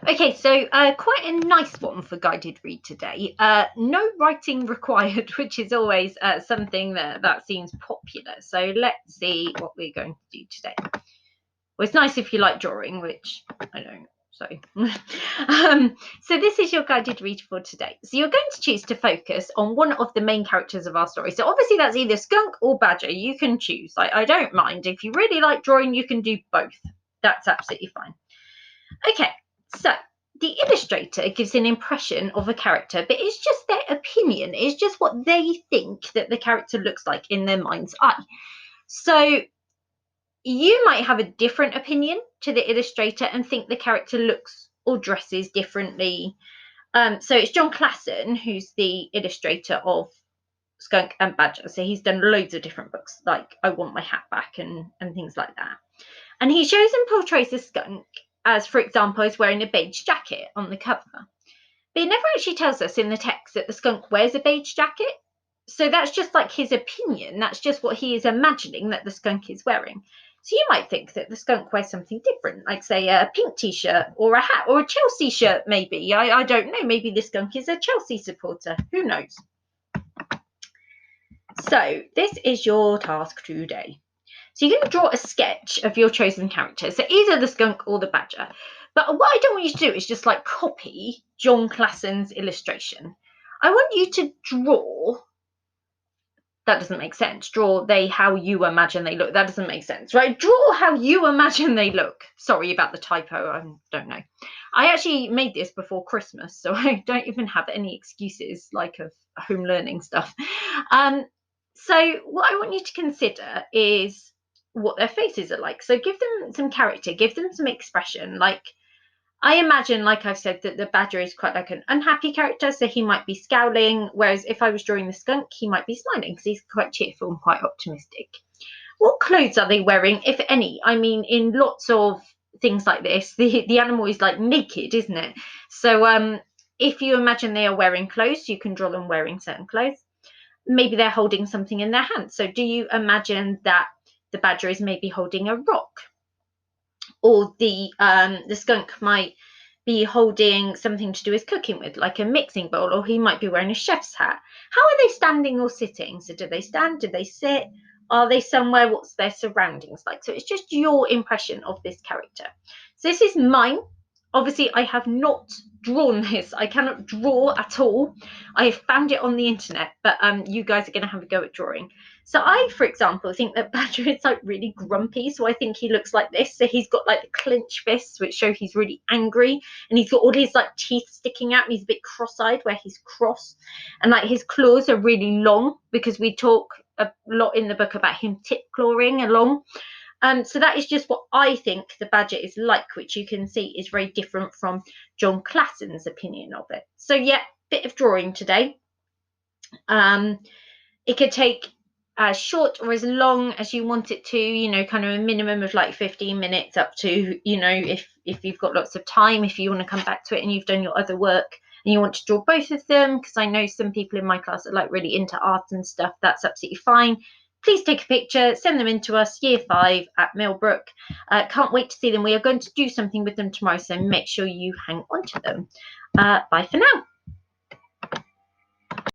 Okay, so quite a nice one for guided read today. No writing required, which is always something that seems popular. So let's see what we're going to do today. Well, it's nice if you like drawing, which I don't. So, so this is your guided read for today. So you're going to choose to focus on one of the main characters of our story. So obviously that's either skunk or badger. You can choose. I don't mind. If you really like drawing, you can do both. That's absolutely fine. Okay, so the illustrator gives an impression of a character, but it's just their opinion. It's just what they think that the character looks like in their mind's eye. So you might have a different opinion to the illustrator and think the character looks or dresses differently. So it's John Classen, who's the illustrator of Skunk and Badger. So he's done loads of different books, like I Want My Hat Back and things like that. And he shows and portrays the skunk as, for example, is wearing a beige jacket on the cover. But he never actually tells us in the text that the skunk wears a beige jacket. So that's just like his opinion. That's just what he is imagining that the skunk is wearing. So you might think that the skunk wears something different, like say a pink t-shirt or a hat or a Chelsea shirt maybe. I don't know. Maybe the skunk is a Chelsea supporter. Who knows? So this is your task today. So you're going to draw a sketch of your chosen character. So either the skunk or the badger. But what I don't want you to do is just like copy John Classen's illustration. I want you to draw. That doesn't make sense. Draw how you imagine they look. That doesn't make sense, right? Draw how you imagine they look. Sorry about the typo. I don't know. I actually made this before Christmas, so I don't even have any excuses like of home learning stuff. So what I want you to consider is what their faces are like. So give them some character, give them some expression. Like I imagine, like I've said, that the badger is quite like an unhappy character, so he might be scowling, whereas if I was drawing the skunk, he might be smiling because he's quite cheerful and quite optimistic. What clothes are they wearing, if any? I mean, in lots of things like this, the animal is like naked, isn't it? So if you imagine they are wearing clothes, you can draw them wearing certain clothes. Maybe they're holding something in their hands. So do you imagine that the badger is maybe holding a rock? Or the skunk might be holding something to do with cooking with, like a mixing bowl, or he might be wearing a chef's hat. How are they standing or sitting? So do they stand? Do they sit? Are they somewhere? What's their surroundings like? So it's just your impression of this character. So this is mine. Obviously, I have not drawn this. I cannot draw at all. I have found it on the internet, but you guys are going to have a go at drawing. So I, for example, think that Badger is like really grumpy. So I think he looks like this. So he's got like the clenched fists, which show he's really angry. And he's got all his like teeth sticking out. And he's a bit cross-eyed where he's cross. And like his claws are really long because we talk a lot in the book about him tip clawing along. So that is just what I think the badger is like, which you can see is very different from John Classen's opinion of it. So yeah, bit of drawing today. It could take as short or as long as you want it to, you know, kind of a minimum of like 15 minutes up to, you know, if you've got lots of time, if you want to come back to it and you've done your other work and you want to draw both of them, because I know some people in my class are like really into art and stuff, that's absolutely fine. Please take a picture, send them in to us, Year 5 at Millbrook. Can't wait to see them. We are going to do something with them tomorrow, so make sure you hang on to them. Bye for now.